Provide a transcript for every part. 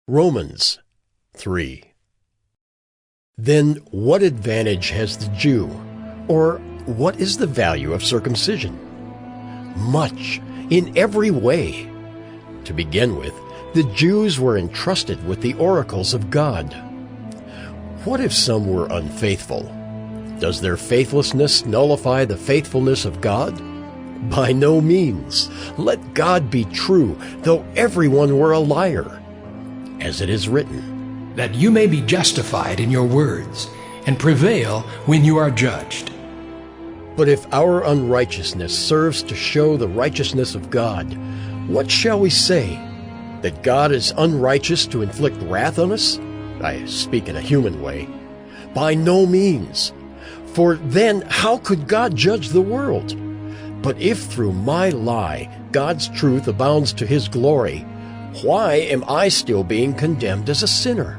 Romans 3. Then what advantage has the Jew, or what is the value of circumcision? Much, in every way. To begin with, the Jews were entrusted with the oracles of God. What if some were unfaithful? Does their faithlessness nullify the faithfulness of God? By no means. Let God be true, though everyone were a liar. As it is written, that you may be justified in your words, and prevail when you are judged. But if our unrighteousness serves to show the righteousness of God, what shall we say? That God is unrighteous to inflict wrath on us? I speak in a human way. By no means. For then how could God judge the world? But if through my lie God's truth abounds to his glory, why am I still being condemned as a sinner?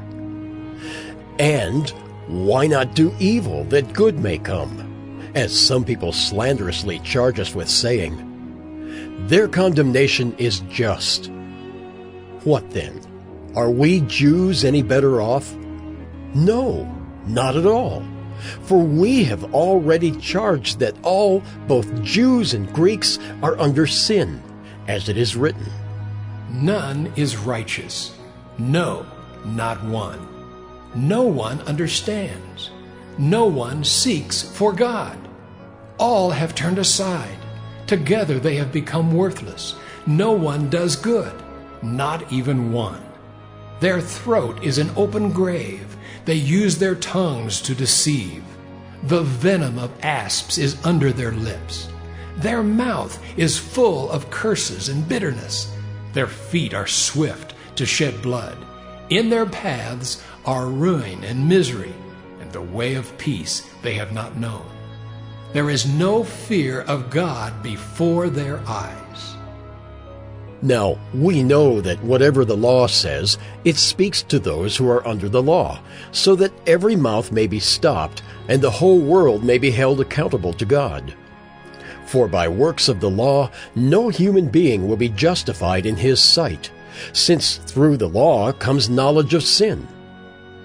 And why not do evil that good may come? As some people slanderously charge us with saying, their condemnation is just. What then? Are we Jews any better off? No, not at all. For we have already charged that all, both Jews and Greeks, are under sin, as it is written. None is righteous, no, not one. No one understands. No one seeks for God. All have turned aside. Together they have become worthless. No one does good, not even one. Their throat is an open grave. They use their tongues to deceive. The venom of asps is under their lips. Their mouth is full of curses and bitterness. Their feet are swift to shed blood. In their paths are ruin and misery, and the way of peace they have not known. There is no fear of God before their eyes. Now, we know that whatever the law says, it speaks to those who are under the law, so that every mouth may be stopped, and the whole world may be held accountable to God. For by works of the law, no human being will be justified in his sight, since through the law comes knowledge of sin.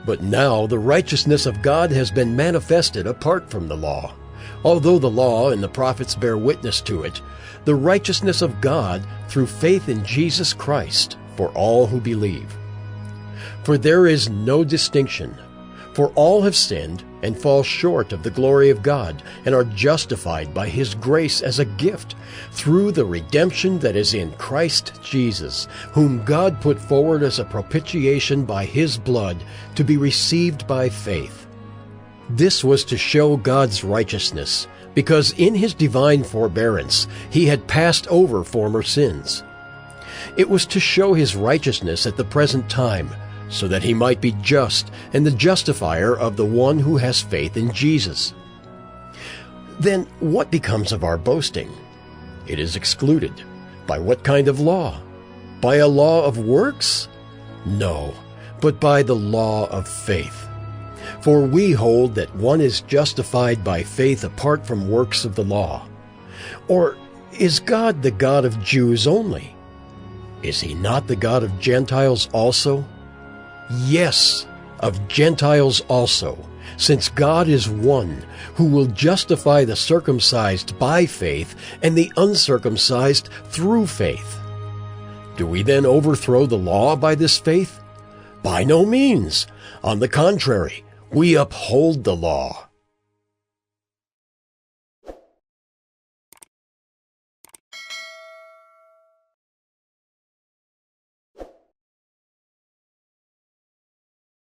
But now the righteousness of God has been manifested apart from the law. Although the law and the prophets bear witness to it, the righteousness of God through faith in Jesus Christ for all who believe. For there is no distinction, for all have sinned and fall short of the glory of God, and are justified by his grace as a gift, through the redemption that is in Christ Jesus, whom God put forward as a propitiation by his blood, to be received by faith. This was to show God's righteousness, because in his divine forbearance he had passed over former sins. It was to show his righteousness at the present time, so that he might be just and the justifier of the one who has faith in Jesus. Then what becomes of our boasting? It is excluded. By what kind of law? By a law of works? No, but by the law of faith. For we hold that one is justified by faith apart from works of the law. Or is God the God of Jews only? Is he not the God of Gentiles also? Yes, of Gentiles also, since God is one, who will justify the circumcised by faith and the uncircumcised through faith. Do we then overthrow the law by this faith? By no means. On the contrary, we uphold the law.